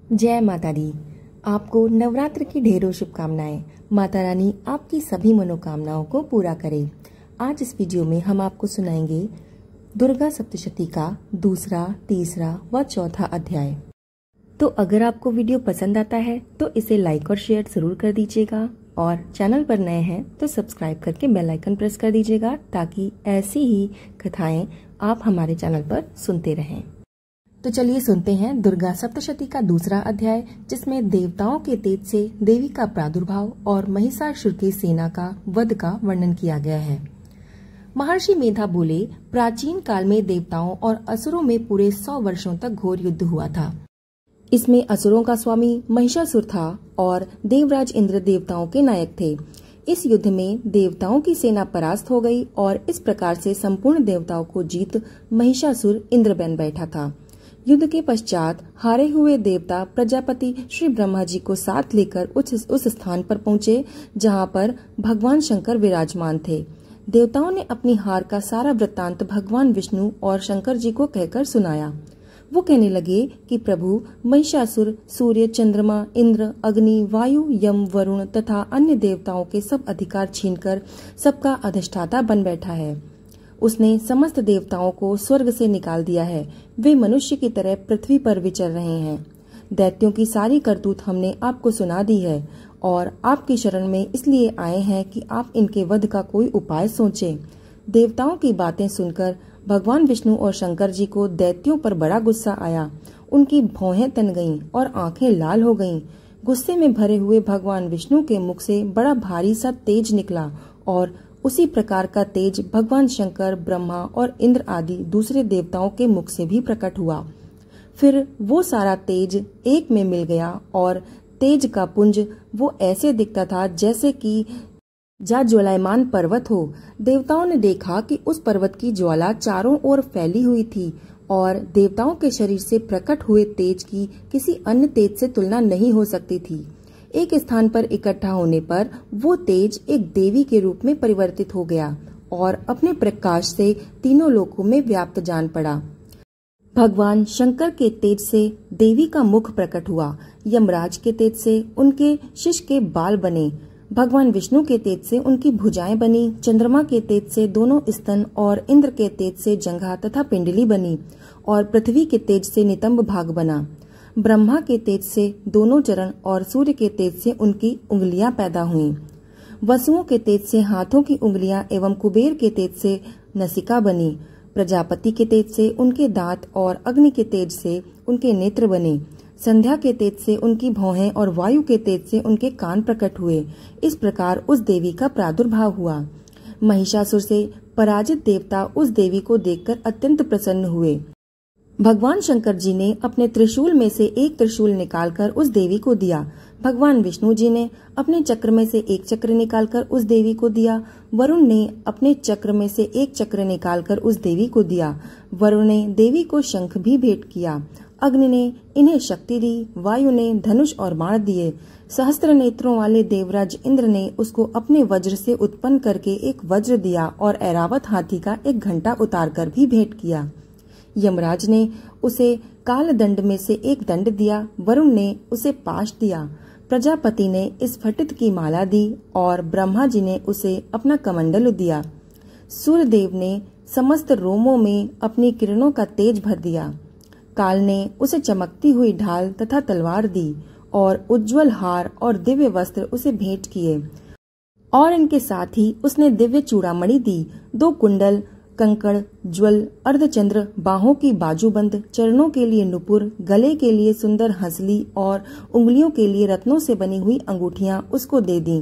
जय माता दी। आपको नवरात्र की ढेरों शुभकामनाएं। माता रानी आपकी सभी मनोकामनाओं को पूरा करे। आज इस वीडियो में हम आपको सुनाएंगे दुर्गा सप्तशती का दूसरा, तीसरा व चौथा अध्याय। तो अगर आपको वीडियो पसंद आता है तो इसे लाइक और शेयर जरूर कर दीजिएगा और चैनल पर नए हैं तो सब्सक्राइब करके बेल आइकन प्रेस कर दीजिएगा ताकि ऐसी ही कथाएं आप हमारे चैनल पर सुनते रहें। तो चलिए सुनते हैं दुर्गा सप्तशती का दूसरा अध्याय, जिसमें देवताओं के तेज से देवी का प्रादुर्भाव और महिषासुर की सेना का वध का वर्णन किया गया है। महर्षि मेधा बोले, प्राचीन काल में देवताओं और असुरों में पूरे 100 वर्षों तक घोर युद्ध हुआ था। इसमें असुरों का स्वामी महिषासुर था और देवराज इंद्र देवताओं के नायक थे। इस युद्ध में देवताओं की सेना परास्त हो गई और इस प्रकार से संपूर्ण देवताओं को जीत महिषासुर इंद्र बन बैठा था। युद्ध के पश्चात हारे हुए देवता प्रजापति श्री ब्रह्मा जी को साथ लेकर उस स्थान पर पहुंचे जहां पर भगवान शंकर विराजमान थे। देवताओं ने अपनी हार का सारा वृत्तांत भगवान विष्णु और शंकर जी को कहकर सुनाया। वो कहने लगे कि प्रभु, महिषासुर सूर्य, चंद्रमा, इंद्र, अग्नि, वायु, यम, वरुण तथा अन्य देवताओं के सब अधिकार छीनकर सबका अधिष्ठाता बन बैठा है। उसने समस्त देवताओं को स्वर्ग से निकाल दिया है। वे मनुष्य की तरह पृथ्वी पर विचर रहे हैं। दैत्यों की सारी करतूत हमने आपको सुना दी है और आपकी शरण में इसलिए आए हैं कि आप इनके वध का कोई उपाय सोचें। देवताओं की बातें सुनकर भगवान विष्णु और शंकर जी को दैत्यों पर बड़ा गुस्सा आया। उनकी भौहें तन गईं और आंखें लाल हो गईं। गुस्से में भरे हुए भगवान विष्णु के मुख से बड़ा भारी सा तेज निकला और उसी प्रकार का तेज भगवान शंकर, ब्रह्मा और इंद्र आदि दूसरे देवताओं के मुख से भी प्रकट हुआ। फिर वो सारा तेज एक में मिल गया और तेज का पुंज वो ऐसे दिखता था जैसे कि ज्वालायमान पर्वत हो। देवताओं ने देखा कि उस पर्वत की ज्वाला चारों ओर फैली हुई थी और देवताओं के शरीर से प्रकट हुए तेज की किसी अन्य तेज से तुलना नहीं हो सकती थी। एक स्थान पर इकट्ठा होने पर वो तेज एक देवी के रूप में परिवर्तित हो गया और अपने प्रकाश से तीनों लोकों में व्याप्त जान पड़ा। भगवान शंकर के तेज से देवी का मुख प्रकट हुआ। यमराज के तेज से उनके शीश के बाल बने। भगवान विष्णु के तेज से उनकी भुजाएं बनी। चंद्रमा के तेज से दोनों स्तन और इंद्र के तेज से जंघा तथा पिंडली बनी और पृथ्वी के तेज से नितंब भाग बना। ब्रह्मा के तेज से दोनों चरण और सूर्य के तेज से उनकी उंगलियां पैदा हुईं। वसुओं के तेज से हाथों की उंगलियां एवं कुबेर के तेज से नसिका बनी। प्रजापति के तेज से उनके दांत और अग्नि के तेज से उनके नेत्र बने। संध्या के तेज से उनकी भौहें और वायु के तेज से उनके कान प्रकट हुए। इस प्रकार उस देवी का प्रादुर्भाव हुआ। महिषासुर से पराजित देवता उस देवी को देखकर अत्यंत प्रसन्न हुए। भगवान शंकर जी ने अपने त्रिशूल में से एक त्रिशूल निकालकर उस देवी को दिया। भगवान विष्णु जी ने अपने चक्र में से एक चक्र निकालकर उस देवी को दिया। वरुण ने अपने चक्र में से एक चक्र निकालकर उस देवी को दिया। वरुण ने देवी को शंख भी भेंट किया। अग्नि ने इन्हें शक्ति दी। वायु ने धनुष और बाण दिए। सहस्त्र नेत्रों वाले देवराज इंद्र ने उसको अपने वज्र से उत्पन्न करके एक वज्र दिया और ऐरावत हाथी का एक घंटा उतारकर भी भेंट किया। यमराज ने उसे काल दंड में से एक दंड दिया। वरुण ने उसे पाश दिया। प्रजापति ने स्फटिक की माला दी और ब्रह्मा जी ने उसे अपना कमंडल दिया। सूर्यदेव ने समस्त रोमों में अपनी किरणों का तेज भर दिया। काल ने उसे चमकती हुई ढाल तथा तलवार दी और उज्जवल हार और दिव्य वस्त्र उसे भेंट किए और इनके साथ ही उसने दिव्य चूड़ामणि दी। 2 कुंडल, कंकड़, ज्वल, अर्धचंद्र, बाहों की बाजूबंद, चरणों के लिए नुपुर, गले के लिए सुंदर हंसली और उंगलियों के लिए रत्नों से बनी हुई अंगूठियां उसको दे दी।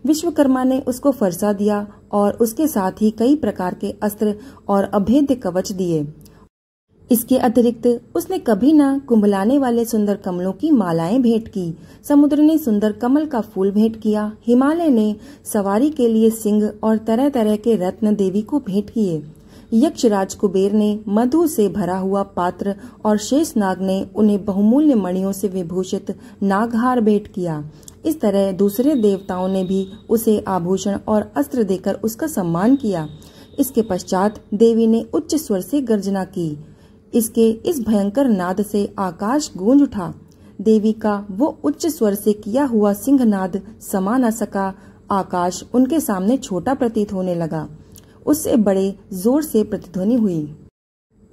विश्वकर्मा ने उसको फरसा दिया और उसके साथ ही कई प्रकार के अस्त्र और अभेद्य कवच दिए। इसके अतिरिक्त उसने कभी न कुंभलाने वाले सुंदर कमलों की मालाएं भेंट की। समुद्र ने सुंदर कमल का फूल भेंट किया। हिमालय ने सवारी के लिए सिंह और तरह तरह के रत्न देवी को भेंट किए। यक्षराज कुबेर ने मधु से भरा हुआ पात्र और शेषनाग ने उन्हें बहुमूल्य मणियों से विभूषित नागहार भेंट किया। इस तरह दूसरे देवताओं ने भी उसे आभूषण और अस्त्र देकर उसका सम्मान किया। इसके पश्चात देवी ने उच्च स्वर से गर्जना की। इसके इस भयंकर नाद से आकाश गूंज उठा। देवी का वो उच्च स्वर से किया हुआ सिंहनाद समा न सका। आकाश उनके सामने छोटा प्रतीत होने लगा। उससे बड़े जोर से प्रतिध्वनि हुई,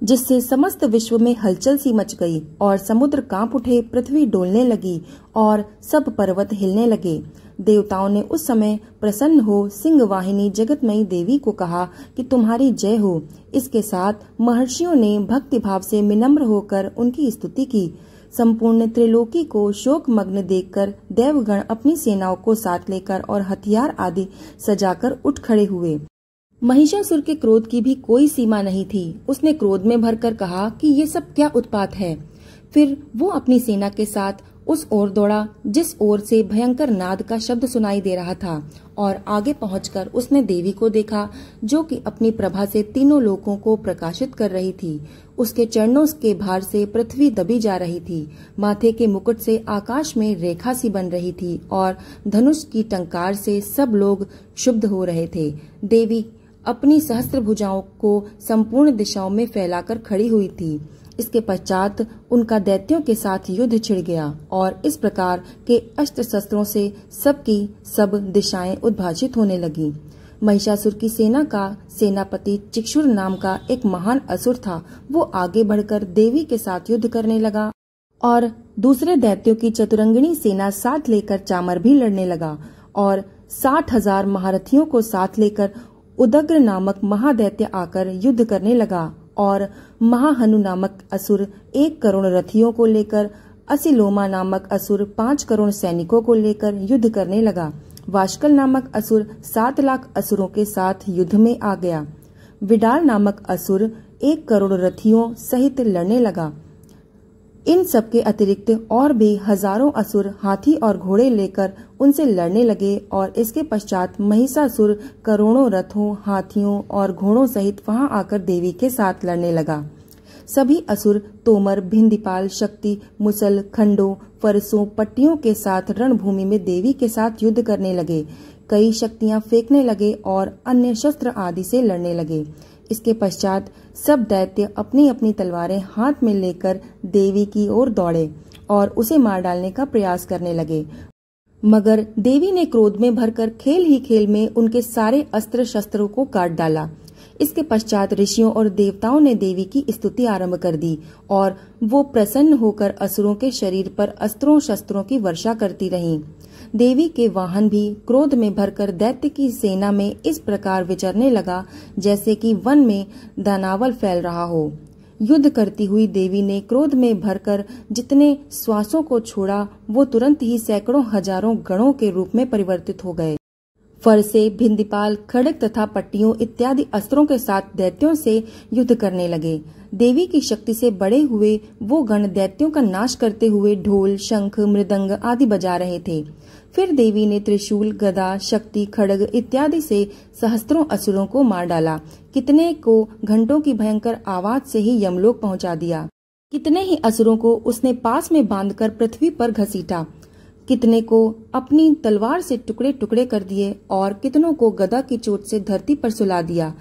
जिससे समस्त विश्व में हलचल सी मच गई और समुद्र कांप उठे, पृथ्वी डोलने लगी और सब पर्वत हिलने लगे। देवताओं ने उस समय प्रसन्न हो सिंह वाहिनी जगतमयी देवी को कहा कि तुम्हारी जय हो। इसके साथ महर्षियों ने भक्ति भाव से विनम्र होकर उनकी स्तुति की। संपूर्ण त्रिलोकी को शोक मग्न देखकर देवगण अपनी सेनाओं को साथ लेकर और हथियार आदि सजाकर उठ खड़े हुए। महिषासुर के क्रोध की भी कोई सीमा नहीं थी। उसने क्रोध में भरकर कहा कि ये सब क्या उत्पात है। फिर वो अपनी सेना के साथ उस ओर दौड़ा जिस ओर से भयंकर नाद का शब्द सुनाई दे रहा था, और आगे पहुंचकर उसने देवी को देखा, जो कि अपनी प्रभा से तीनों लोकों को प्रकाशित कर रही थी। उसके चरणों के भार से पृथ्वी दबी जा रही थी। माथे के मुकुट से आकाश में रेखा सी बन रही थी और धनुष की टंकार से सब लोग क्षुब्ध हो रहे थे। देवी अपनी सहस्त्र भुजाओं को संपूर्ण दिशाओं में फैलाकर खड़ी हुई थी। इसके पश्चात उनका दैत्यों के साथ युद्ध छिड़ गया और इस प्रकार के अस्त्र शस्त्रों से सबकी सब दिशाएं उद्भाषित होने लगी। महिषासुर की सेना का सेनापति चिक्षुर नाम का एक महान असुर था। वो आगे बढ़कर देवी के साथ युद्ध करने लगा और दूसरे दैत्यों की चतुरंगिणी सेना साथ लेकर चामर भी लड़ने लगा और 60,000 महारथियों को साथ लेकर उदग्र नामक महादैत्य आकर युद्ध करने लगा और महाहनु नामक असुर 1 करोड़ रथियों को लेकर, असिलोमा नामक असुर 5 करोड़ सैनिकों को लेकर युद्ध करने लगा। वाशकल नामक असुर 7 लाख असुरों के साथ युद्ध में आ गया। विडाल नामक असुर 1 करोड़ रथियों सहित लड़ने लगा। इन सब के अतिरिक्त और भी हजारों असुर हाथी और घोड़े लेकर उनसे लड़ने लगे और इसके पश्चात महिषासुर करोड़ों रथों, हाथियों और घोड़ों सहित वहां आकर देवी के साथ लड़ने लगा। सभी असुर तोमर, भिंदीपाल, शक्ति, मुसल, खंडों, फरसों, पट्टियों के साथ रणभूमि में देवी के साथ युद्ध करने लगे। कई शक्तियां फेंकने लगे और अन्य शस्त्र आदि से लड़ने लगे। इसके पश्चात सब दैत्य अपनी अपनी तलवारें हाथ में लेकर देवी की ओर दौड़े और उसे मार डालने का प्रयास करने लगे, मगर देवी ने क्रोध में भरकर खेल ही खेल में उनके सारे अस्त्र शस्त्रों को काट डाला। इसके पश्चात ऋषियों और देवताओं ने देवी की स्तुति आरंभ कर दी और वो प्रसन्न होकर असुरों के शरीर पर अस्त्रों शस्त्रों की वर्षा करती रहीं। देवी के वाहन भी क्रोध में भरकर दैत्य की सेना में इस प्रकार विचरने लगा जैसे कि वन में दानावल फैल रहा हो। युद्ध करती हुई देवी ने क्रोध में भरकर जितने श्वासों को छोड़ा वो तुरंत ही सैकड़ों हजारों गणों के रूप में परिवर्तित हो गए। फरसे, भिंदीपाल, खड़ग तथा पट्टियों इत्यादि अस्त्रों के साथ दैत्यों से युद्ध करने लगे। देवी की शक्ति से बड़े हुए वो गण दैत्यों का नाश करते हुए ढोल, शंख, मृदंग आदि बजा रहे थे। फिर देवी ने त्रिशूल, गदा, शक्ति, खड़ग इत्यादि से सहस्त्रों असुरों को मार डाला। कितने को घंटों की भयंकर आवाज से ही यमलोक पहुंचा दिया। कितने ही असुरों को उसने पास में बांधकर पृथ्वी पर घसीटा। कितने को अपनी तलवार से टुकड़े टुकड़े कर दिए और कितनों को गदा की चोट से धरती पर सुला दिया।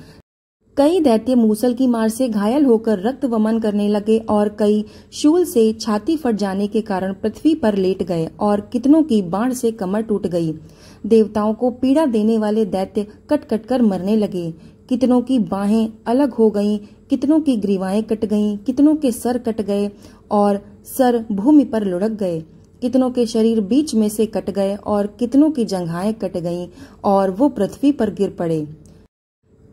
कई दैत्य मूसल की मार से घायल होकर रक्त वमन करने लगे और कई शूल से छाती फट जाने के कारण पृथ्वी पर लेट गए और कितनों की बाण से कमर टूट गई। देवताओं को पीड़ा देने वाले दैत्य कट कट कर मरने लगे। कितनों की बाहें अलग हो गईं, कितनों की ग्रीवाएं कट गईं, कितनों के सर कट गए और सर भूमि पर लुढ़क गए। कितनों के शरीर बीच में से कट गए और कितनों की जंघाएं कट गईं और वो पृथ्वी पर गिर पड़े।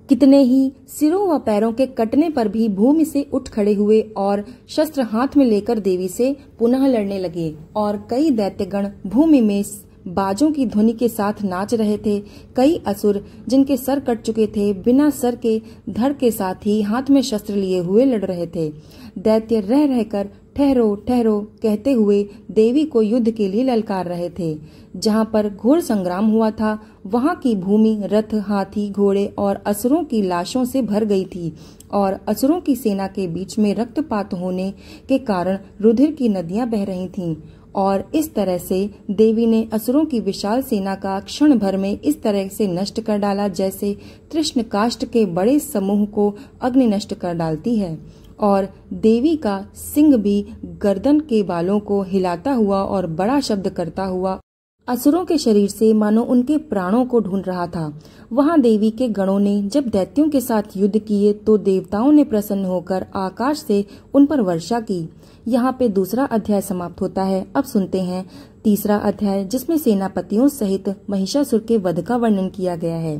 कितने ही सिरों व पैरों के कटने पर भी भूमि से उठ खड़े हुए और शस्त्र हाथ में लेकर देवी से पुनः लड़ने लगे। और कई दैत्यगण भूमि में बाजों की ध्वनि के साथ नाच रहे थे। कई असुर जिनके सर कट चुके थे बिना सर के धड़ के साथ ही हाथ में शस्त्र लिए हुए लड़ रहे थे। दैत्य रह रहकर ठहरो ठहरो कहते हुए देवी को युद्ध के लिए ललकार रहे थे। जहाँ पर घोर संग्राम हुआ था वहाँ की भूमि रथ, हाथी, घोड़े और असुरों की लाशों से भर गई थी और असुरों की सेना के बीच में रक्तपात होने के कारण रुधिर की नदियां बह रही थीं। और इस तरह से देवी ने असुरों की विशाल सेना का क्षण भर में इस तरह से नष्ट कर डाला जैसे तृष्ण काष्ठ के बड़े समूह को अग्नि नष्ट कर डालती है। और देवी का सिंह भी गर्दन के बालों को हिलाता हुआ और बड़ा शब्द करता हुआ असुरों के शरीर से मानो उनके प्राणों को ढूंढ रहा था। वहां देवी के गणों ने जब दैत्यों के साथ युद्ध किए तो देवताओं ने प्रसन्न होकर आकाश से उन पर वर्षा की। यहाँ पे दूसरा अध्याय समाप्त होता है। अब सुनते हैं तीसरा अध्याय, जिसमें सेनापतियों सहित महिषासुर के वध का वर्णन किया गया है।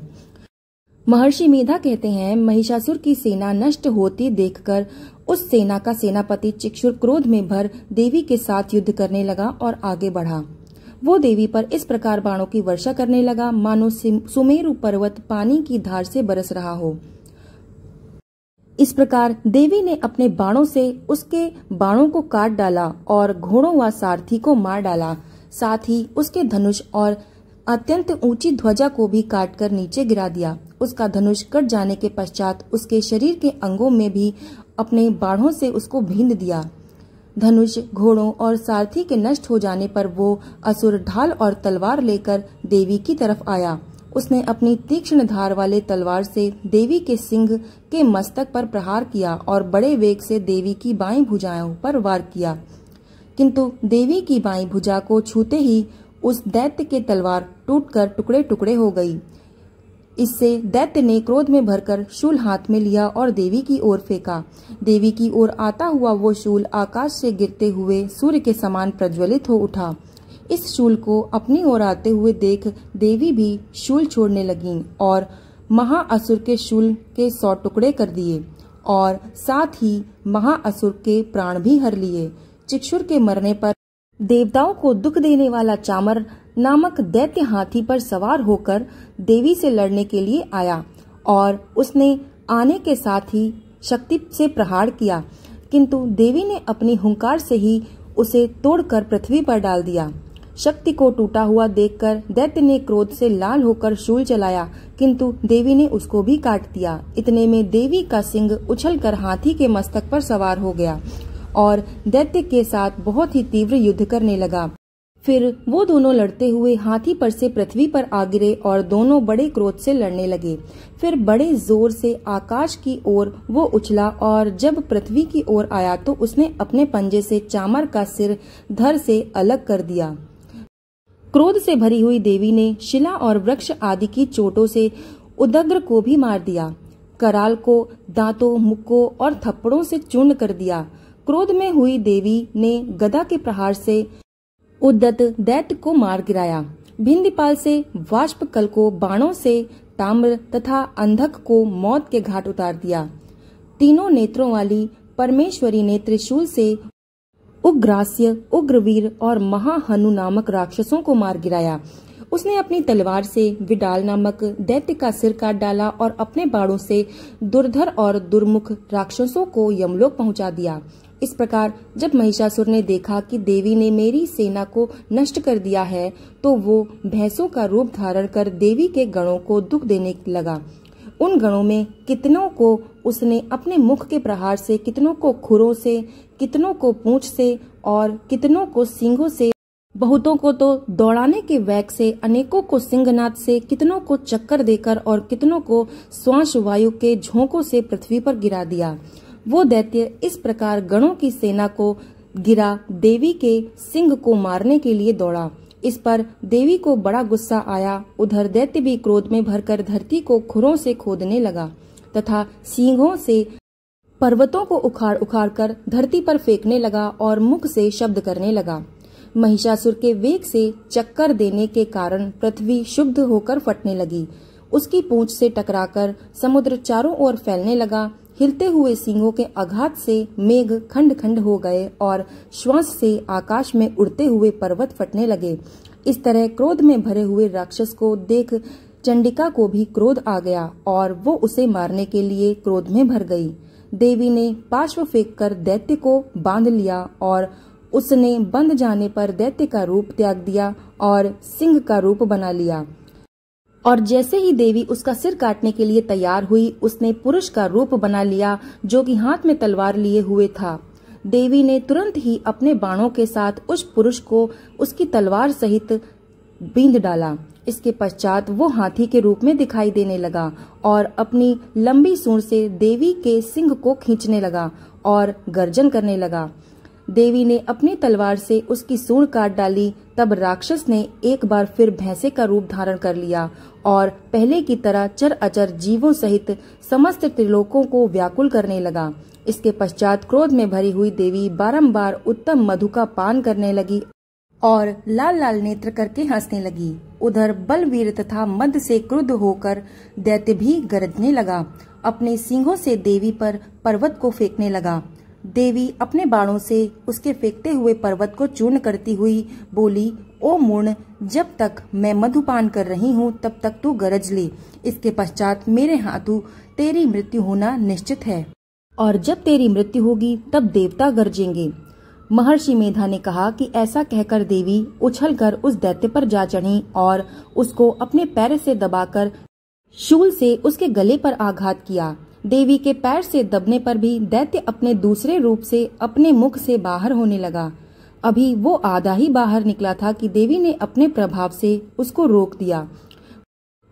महर्षि मेधा कहते हैं, महिषासुर की सेना नष्ट होती देखकर उस सेना का सेनापति चिक्षुर क्रोध में भर देवी के साथ युद्ध करने लगा और आगे बढ़ा। वो देवी पर इस प्रकार बाणों की वर्षा करने लगा मानो सुमेरु पर्वत पानी की धार से बरस रहा हो। इस प्रकार देवी ने अपने बाणों से उसके बाणों को काट डाला और घोड़ों व सारथी को मार डाला। साथ ही उसके धनुष और अत्यंत ऊंची ध्वजा को भी काटकर नीचे गिरा दिया। उसका धनुष कट जाने के पश्चात उसके शरीर के अंगों में भी अपने बाणों से उसको भींद दिया। धनुष, घोड़ों और सारथी के नष्ट हो जाने पर वो असुर ढाल और तलवार लेकर देवी की तरफ आया। उसने अपनी तीक्ष्ण धार वाले तलवार से देवी के सिंह के मस्तक पर प्रहार किया और बड़े वेग से देवी की बाईं भुजाओं पर वार किया, किंतु देवी की बाईं भुजा को छूते ही उस दैत्य के तलवार टूटकर टुकड़े टुकड़े हो गई। इससे दैत्य ने क्रोध में भरकर शूल हाथ में लिया और देवी की ओर फेंका। देवी की ओर आता हुआ वो शूल आकाश से गिरते हुए सूर्य के समान प्रज्वलित हो उठा। इस शूल को अपनी ओर आते हुए देख देवी भी शूल छोड़ने लगीं और महाअसुर के शूल के 100 टुकड़े कर दिए और साथ ही महाअसुर के प्राण भी हर लिए। चिक्षुर के मरने पर देवताओं को दुख देने वाला चामर नामक दैत्य हाथी पर सवार होकर देवी से लड़ने के लिए आया और उसने आने के साथ ही शक्ति से प्रहार किया, किंतु देवी ने अपनी हुंकार से ही उसे तोड़कर पृथ्वी पर डाल दिया। शक्ति को टूटा हुआ देखकर दैत्य ने क्रोध से लाल होकर शूल चलाया, किंतु देवी ने उसको भी काट दिया। इतने में देवी का सिंह उछलकर हाथी के मस्तक पर सवार हो गया और दैत्य के साथ बहुत ही तीव्र युद्ध करने लगा। फिर वो दोनों लड़ते हुए हाथी पर से पृथ्वी पर आ गिरे और दोनों बड़े क्रोध से लड़ने लगे। फिर बड़े जोर से आकाश की ओर वो उछला और जब पृथ्वी की ओर आया तो उसने अपने पंजे से चामर का सिर धड़ से अलग कर दिया। क्रोध से भरी हुई देवी ने शिला और वृक्ष आदि की चोटों से उदग्र को भी मार दिया। कराल को दांतों, मुक्कों और थप्पड़ों से चूर्ण कर दिया। क्रोध में हुई देवी ने गदा के प्रहार से उद्यत दैत्य को मार गिराया। भिंदीपाल से वाष्पकल को बाणों से ताम्र तथा अंधक को मौत के घाट उतार दिया। तीनों नेत्रों वाली परमेश्वरी ने त्रिशूल से उग्रास्य, उग्रवीर और महाहनु नामक राक्षसों को मार गिराया। उसने अपनी तलवार से विडाल नामक दैत्य का सिर काट डाला और अपने बाणों से दुर्धर और दुर्मुख राक्षसों को यमलोक पहुंचा दिया। इस प्रकार जब महिषासुर ने देखा कि देवी ने मेरी सेना को नष्ट कर दिया है, तो वो भैंसों का रूप धारण कर देवी के गणों को दुख देने लगा। उन गणों में कितनों को उसने अपने मुख के प्रहार से, कितनों को खुरों से, कितनों को पूंछ से और कितनों को सींगों से, बहुतों को तो दौड़ाने के वेग से, अनेकों को सिंहनाद से, कितनों को चक्कर देकर और कितनों को श्वास वायु के झोंकों से पृथ्वी पर गिरा दिया। वो दैत्य इस प्रकार गणों की सेना को गिरा देवी के सिंह को मारने के लिए दौड़ा। इस पर देवी को बड़ा गुस्सा आया। उधर दैत्य भी क्रोध में भरकर धरती को खुरों से खोदने लगा तथा सींगों से पर्वतों को उखाड़ उखाड़ कर धरती पर फेंकने लगा और मुख से शब्द करने लगा। महिषासुर के वेग से चक्कर देने के कारण पृथ्वी शुद्ध होकर फटने लगी। उसकी पूंछ से टकराकर समुद्र चारों ओर फैलने लगा। हिलते हुए सींगों के आघात से मेघ खंड खंड हो गए और श्वास से आकाश में उड़ते हुए पर्वत फटने लगे। इस तरह क्रोध में भरे हुए राक्षस को देख चंडिका को भी क्रोध आ गया और वो उसे मारने के लिए क्रोध में भर गई। देवी ने पार्श्व फेंककर दैत्य को बांध लिया और उसने बंध जाने पर दैत्य का रूप त्याग दिया और सिंह का रूप बना लिया। और जैसे ही देवी उसका सिर काटने के लिए तैयार हुई, उसने पुरुष का रूप बना लिया जो कि हाथ में तलवार लिए हुए था। देवी ने तुरंत ही अपने बाणों के साथ उस पुरुष को उसकी तलवार सहित बींध डाला। इसके पश्चात वो हाथी के रूप में दिखाई देने लगा और अपनी लंबी सूंड से देवी के सिंह को खींचने लगा और गर्जन करने लगा। देवी ने अपनी तलवार से उसकी सूंड काट डाली। तब राक्षस ने एक बार फिर भैंसे का रूप धारण कर लिया और पहले की तरह चर अचर जीवों सहित समस्त त्रिलोकों को व्याकुल करने लगा। इसके पश्चात क्रोध में भरी हुई देवी बारंबार उत्तम मधु का पान करने लगी और लाल लाल नेत्र करके हंसने लगी। उधर बलवीर तथा मद से क्रुद्ध होकर दैत्य भी गरजने लगा। अपने सींगों से देवी पर पर्वत को फेंकने लगा। देवी अपने बाणों से उसके फेंकते हुए पर्वत को चूर्ण करती हुई बोली, ओ मूर्ण, जब तक मैं मधुपान कर रही हूँ तब तक तू गरज ले। इसके पश्चात मेरे हाथों तेरी मृत्यु होना निश्चित है और जब तेरी मृत्यु होगी तब देवता गरजेंगे। महर्षि मेधा ने कहा कि ऐसा कहकर देवी उछलकर उस दैत्य पर जा चढ़ी और उसको अपने पैर से दबाकर शूल से उसके गले पर आघात किया। देवी के पैर से दबने पर भी दैत्य अपने दूसरे रूप से अपने मुख से बाहर होने लगा। अभी वो आधा ही बाहर निकला था कि देवी ने अपने प्रभाव से उसको रोक दिया।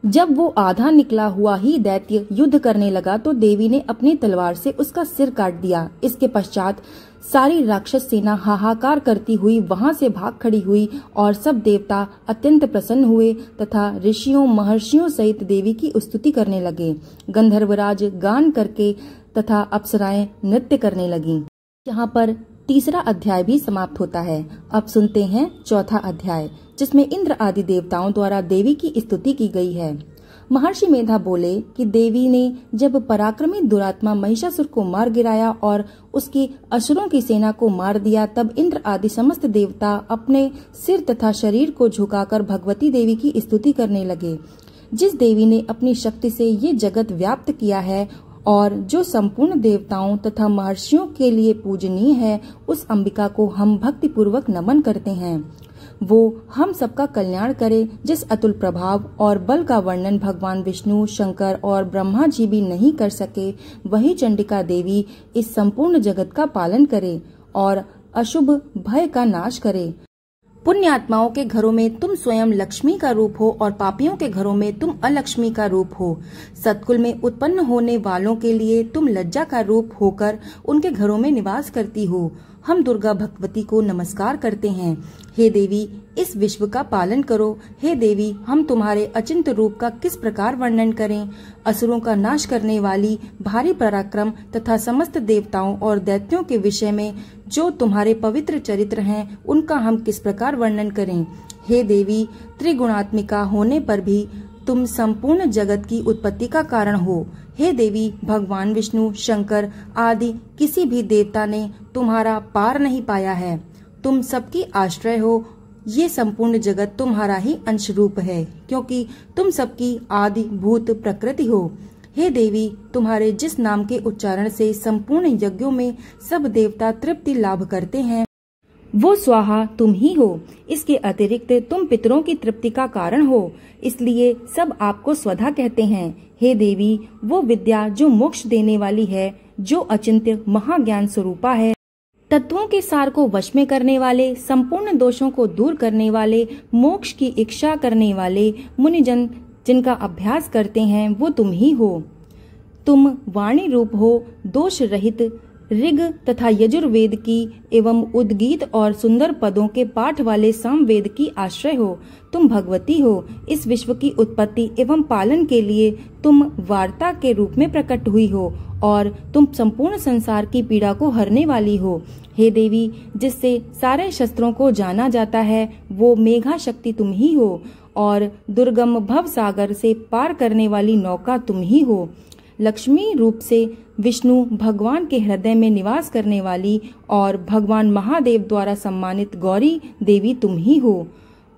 जब वो आधा निकला हुआ ही दैत्य युद्ध करने लगा तो देवी ने अपनी तलवार से उसका सिर काट दिया। इसके पश्चात सारी राक्षस सेना हाहाकार करती हुई वहां से भाग खड़ी हुई और सब देवता अत्यंत प्रसन्न हुए तथा ऋषियों महर्षियों सहित देवी की स्तुति करने लगे। गंधर्वराज गान करके तथा अप्सराएं नृत्य करने लगीं। यहाँ पर तीसरा अध्याय भी समाप्त होता है। अब सुनते हैं चौथा अध्याय, जिसमें इंद्र आदि देवताओं द्वारा देवी की स्तुति की गई है। महर्षि मेधा बोले कि देवी ने जब पराक्रमी दुरात्मा महिषासुर को मार गिराया और उसकी असुरों की सेना को मार दिया, तब इंद्र आदि समस्त देवता अपने सिर तथा शरीर को झुकाकर भगवती देवी की स्तुति करने लगे। जिस देवी ने अपनी शक्ति से ये जगत व्याप्त किया है और जो संपूर्ण देवताओं तथा महर्षियों के लिए पूजनीय है, उस अंबिका को हम भक्ति पूर्वक नमन करते हैं। वो हम सबका कल्याण करे। जिस अतुल प्रभाव और बल का वर्णन भगवान विष्णु, शंकर और ब्रह्मा जी भी नहीं कर सके, वही चंडिका देवी इस संपूर्ण जगत का पालन करे और अशुभ भय का नाश करे। पुण्यात्माओं के घरों में तुम स्वयं लक्ष्मी का रूप हो और पापियों के घरों में तुम अलक्ष्मी का रूप हो। सतकुल में उत्पन्न होने वालों के लिए तुम लज्जा का रूप होकर उनके घरों में निवास करती हो। हम दुर्गा भगवती को नमस्कार करते हैं। हे देवी, इस विश्व का पालन करो। हे देवी, हम तुम्हारे अचिंत्य रूप का किस प्रकार वर्णन करें। असुरों का नाश करने वाली भारी पराक्रम तथा समस्त देवताओं और दैत्यों के विषय में जो तुम्हारे पवित्र चरित्र हैं, उनका हम किस प्रकार वर्णन करें। हे देवी, त्रिगुणात्मिका होने पर भी तुम संपूर्ण जगत की उत्पत्ति का कारण हो। हे देवी, भगवान विष्णु, शंकर आदि किसी भी देवता ने तुम्हारा पार नहीं पाया है। तुम सबकी आश्रय हो। ये संपूर्ण जगत तुम्हारा ही अंश रूप है, क्योंकि तुम सबकी आदि भूत प्रकृति हो। हे देवी, तुम्हारे जिस नाम के उच्चारण से संपूर्ण यज्ञों में सब देवता तृप्ति लाभ करते हैं, वो स्वाहा तुम ही हो। इसके अतिरिक्त तुम पितरों की तृप्ति का कारण हो, इसलिए सब आपको स्वधा कहते हैं। हे देवी, वो विद्या जो मोक्ष देने वाली है, जो अचिंत्य महाज्ञान स्वरूपा है, तत्वों के सार को वश में करने वाले, संपूर्ण दोषों को दूर करने वाले, मोक्ष की इच्छा करने वाले मुनिजन जिनका अभ्यास करते हैं, वो तुम ही हो। तुम वाणी रूप हो, दोष रहित ऋग तथा यजुर्वेद की एवं उद्गीत और सुंदर पदों के पाठ वाले सामवेद की आश्रय हो। तुम भगवती हो। इस विश्व की उत्पत्ति एवं पालन के लिए तुम वार्ता के रूप में प्रकट हुई हो और तुम संपूर्ण संसार की पीड़ा को हरने वाली हो। हे देवी, जिससे सारे शस्त्रों को जाना जाता है, वो मेघा शक्ति तुम ही हो और दुर्गम भव सागर से पार करने वाली नौका तुम ही हो। लक्ष्मी रूप से विष्णु भगवान के हृदय में निवास करने वाली और भगवान महादेव द्वारा सम्मानित गौरी देवी तुम ही हो।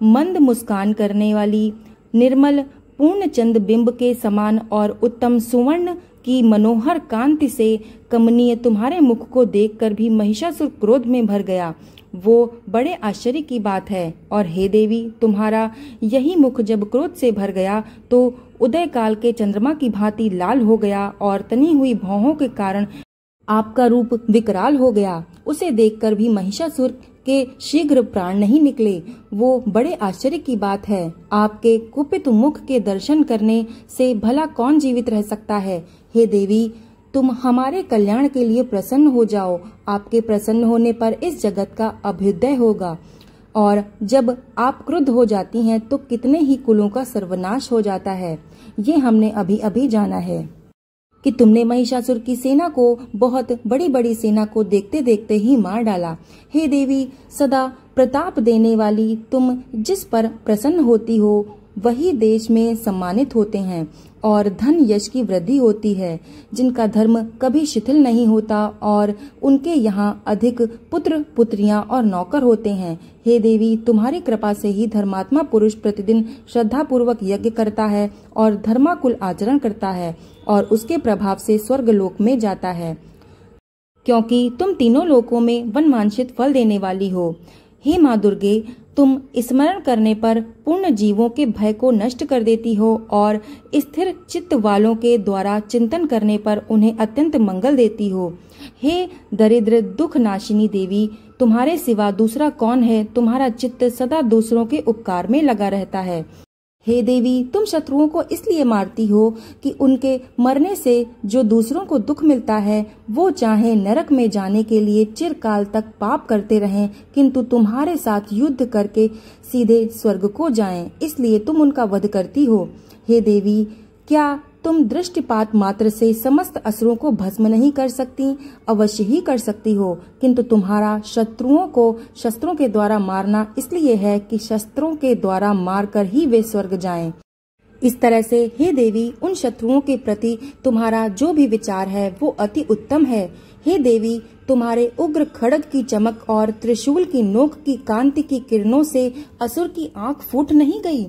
मंद मुस्कान करने वाली, निर्मल पूर्ण चंद बिंब के समान और उत्तम सुवर्ण की मनोहर कांति से कमनीय तुम्हारे मुख को देखकर भी महिषासुर क्रोध में भर गया। वो बड़े आश्चर्य की बात है। और हे देवी, तुम्हारा यही मुख जब क्रोध से भर गया तो उदय काल के चंद्रमा की भांति लाल हो गया और तनी हुई भौहों के कारण आपका रूप विकराल हो गया। उसे देखकर भी महिषासुर के शीघ्र प्राण नहीं निकले, वो बड़े आश्चर्य की बात है। आपके कुपित मुख के दर्शन करने से भला कौन जीवित रह सकता है। हे देवी, तुम हमारे कल्याण के लिए प्रसन्न हो जाओ। आपके प्रसन्न होने पर इस जगत का अभ्युदय होगा, और जब आप क्रुद्ध हो जाती हैं तो कितने ही कुलों का सर्वनाश हो जाता है। ये हमने अभी अभी जाना है कि तुमने महिषासुर की सेना को, बहुत बड़ी बड़ी सेना को देखते देखते ही मार डाला। हे देवी, सदा प्रताप देने वाली तुम जिस पर प्रसन्न होती हो वही देश में सम्मानित होते हैं और धन यश की वृद्धि होती है। जिनका धर्म कभी शिथिल नहीं होता और उनके यहाँ अधिक पुत्र पुत्रियां और नौकर होते हैं। हे देवी, तुम्हारी कृपा से ही धर्मात्मा पुरुष प्रतिदिन श्रद्धा पूर्वक यज्ञ करता है और धर्माकुल आचरण करता है और उसके प्रभाव से स्वर्ग लोक में जाता है, क्योंकि तुम तीनों लोकों में वनवांछित फल देने वाली हो। हे माँ दुर्गे, तुम स्मरण करने पर पूर्ण जीवों के भय को नष्ट कर देती हो और स्थिर चित्त वालों के द्वारा चिंतन करने पर उन्हें अत्यंत मंगल देती हो। हे दरिद्र दुख नाशिनी देवी, तुम्हारे सिवा दूसरा कौन है। तुम्हारा चित्त सदा दूसरों के उपकार में लगा रहता है। हे देवी, तुम शत्रुओं को इसलिए मारती हो कि उनके मरने से जो दूसरों को दुख मिलता है वो चाहे नरक में जाने के लिए चिरकाल तक पाप करते रहें, किंतु तुम्हारे साथ युद्ध करके सीधे स्वर्ग को जाएं, इसलिए तुम उनका वध करती हो। हे देवी, क्या तुम दृष्टिपात मात्र से समस्त असुरों को भस्म नहीं कर सकती? अवश्य ही कर सकती हो, किंतु तुम्हारा शत्रुओं को शस्त्रों के द्वारा मारना इसलिए है कि शस्त्रों के द्वारा मारकर ही वे स्वर्ग जाएं। इस तरह से हे देवी, उन शत्रुओं के प्रति तुम्हारा जो भी विचार है वो अति उत्तम है। हे देवी, तुम्हारे उग्र खड्ग की चमक और त्रिशूल की नोक की कांति की किरणों से असुर की आंख फूट नहीं गई।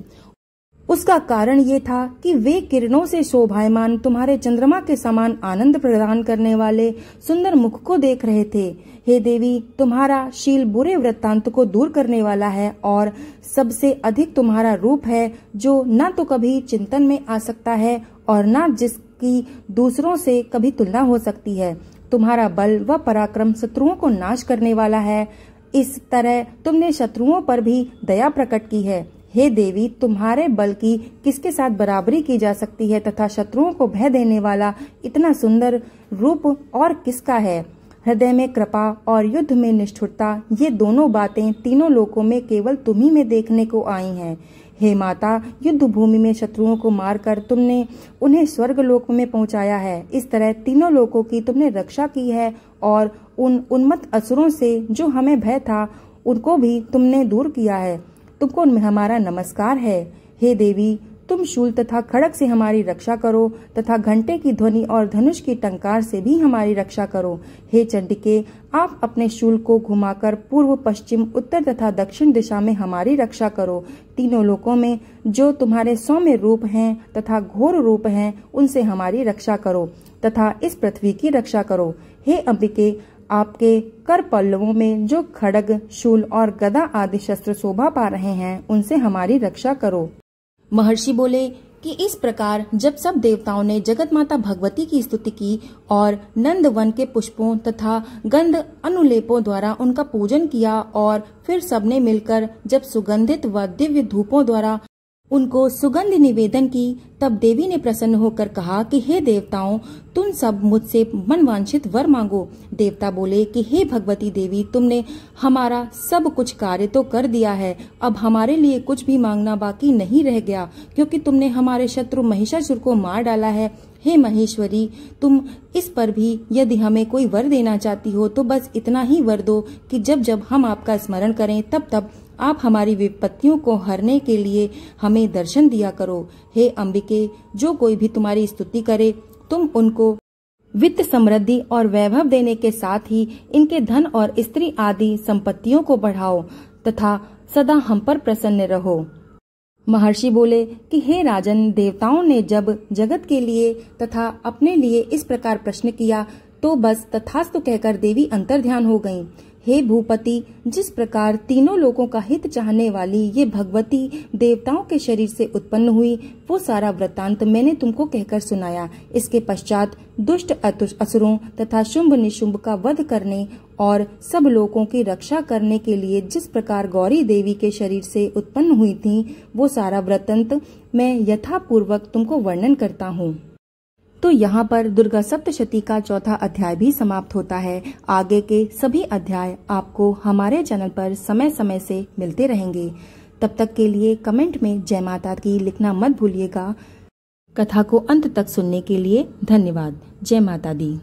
उसका कारण ये था कि वे किरणों से शोभायमान तुम्हारे चंद्रमा के समान आनंद प्रदान करने वाले सुंदर मुख को देख रहे थे। हे देवी, तुम्हारा शील बुरे वृत्तांत को दूर करने वाला है और सबसे अधिक तुम्हारा रूप है जो न तो कभी चिंतन में आ सकता है और न जिसकी दूसरों से कभी तुलना हो सकती है। तुम्हारा बल व पराक्रम शत्रुओं को नाश करने वाला है। इस तरह तुमने शत्रुओं पर भी दया प्रकट की है। हे देवी, तुम्हारे बल की किसके साथ बराबरी की जा सकती है तथा शत्रुओं को भय देने वाला इतना सुंदर रूप और किसका है। हृदय में कृपा और युद्ध में निष्ठुरता, ये दोनों बातें तीनों लोकों में केवल तुम्ही में देखने को आई हैं। हे माता, युद्ध भूमि में शत्रुओं को मारकर तुमने उन्हें स्वर्ग लोक में पहुंचाया है। इस तरह तीनों लोकों की तुमने रक्षा की है और उन उन्मत्त असुरों से जो हमें भय था उनको भी तुमने दूर किया है। तुमको हमारा नमस्कार है। हे देवी, तुम शूल तथा खड़ग से हमारी रक्षा करो तथा घंटे की ध्वनि और धनुष की टंकार से भी हमारी रक्षा करो। हे चंडिके, आप अपने शूल को घुमाकर पूर्व पश्चिम उत्तर तथा दक्षिण दिशा में हमारी रक्षा करो। तीनों लोकों में जो तुम्हारे सौम्य रूप हैं तथा घोर रूप हैं उनसे हमारी रक्षा करो तथा इस पृथ्वी की रक्षा करो। हे अंबिके, आपके कर पल्लवों में जो खड्ग, शूल और गदा आदि शस्त्र शोभा पा रहे हैं उनसे हमारी रक्षा करो। महर्षि बोले कि इस प्रकार जब सब देवताओं ने जगत माता भगवती की स्तुति की और नंद वन के पुष्पों तथा गंध अनुलेपों द्वारा उनका पूजन किया और फिर सबने मिलकर जब सुगंधित व दिव्य धूपों द्वारा उनको सुगंध निवेदन की, तब देवी ने प्रसन्न होकर कहा कि हे देवताओं, तुम सब मुझसे मनवांछित वर मांगो। देवता बोले कि हे भगवती देवी, तुमने हमारा सब कुछ कार्य तो कर दिया है, अब हमारे लिए कुछ भी मांगना बाकी नहीं रह गया, क्योंकि तुमने हमारे शत्रु महिषासुर को मार डाला है। हे महेश्वरी, तुम इस पर भी यदि हमें कोई वर देना चाहती हो तो बस इतना ही वर दो कि जब जब हम आपका स्मरण करें तब तब आप हमारी विपत्तियों को हरने के लिए हमें दर्शन दिया करो। हे अंबिके, जो कोई भी तुम्हारी स्तुति करे तुम उनको वित्त समृद्धि और वैभव देने के साथ ही इनके धन और स्त्री आदि संपत्तियों को बढ़ाओ तथा सदा हम पर प्रसन्न रहो। महर्षि बोले कि हे राजन, देवताओं ने जब जगत के लिए तथा अपने लिए इस प्रकार प्रश्न किया तो बस तथास्तु कहकर देवी अंतर्ध्यान हो गईं। हे भूपति, जिस प्रकार तीनों लोकों का हित चाहने वाली ये भगवती देवताओं के शरीर से उत्पन्न हुई, वो सारा वृत्तांत मैंने तुमको कहकर सुनाया। इसके पश्चात दुष्ट असुरों तथा शुंभ निशुंभ का वध करने और सब लोगों की रक्षा करने के लिए जिस प्रकार गौरी देवी के शरीर से उत्पन्न हुई थी, वो सारा वृत्तांत मैं यथापूर्वक तुमको वर्णन करता हूँ। तो यहाँ पर दुर्गा सप्तशती का चौथा अध्याय भी समाप्त होता है। आगे के सभी अध्याय आपको हमारे चैनल पर समय समय से मिलते रहेंगे। तब तक के लिए कमेंट में जय माता की लिखना मत भूलिएगा। कथा को अंत तक सुनने के लिए धन्यवाद। जय माता दी।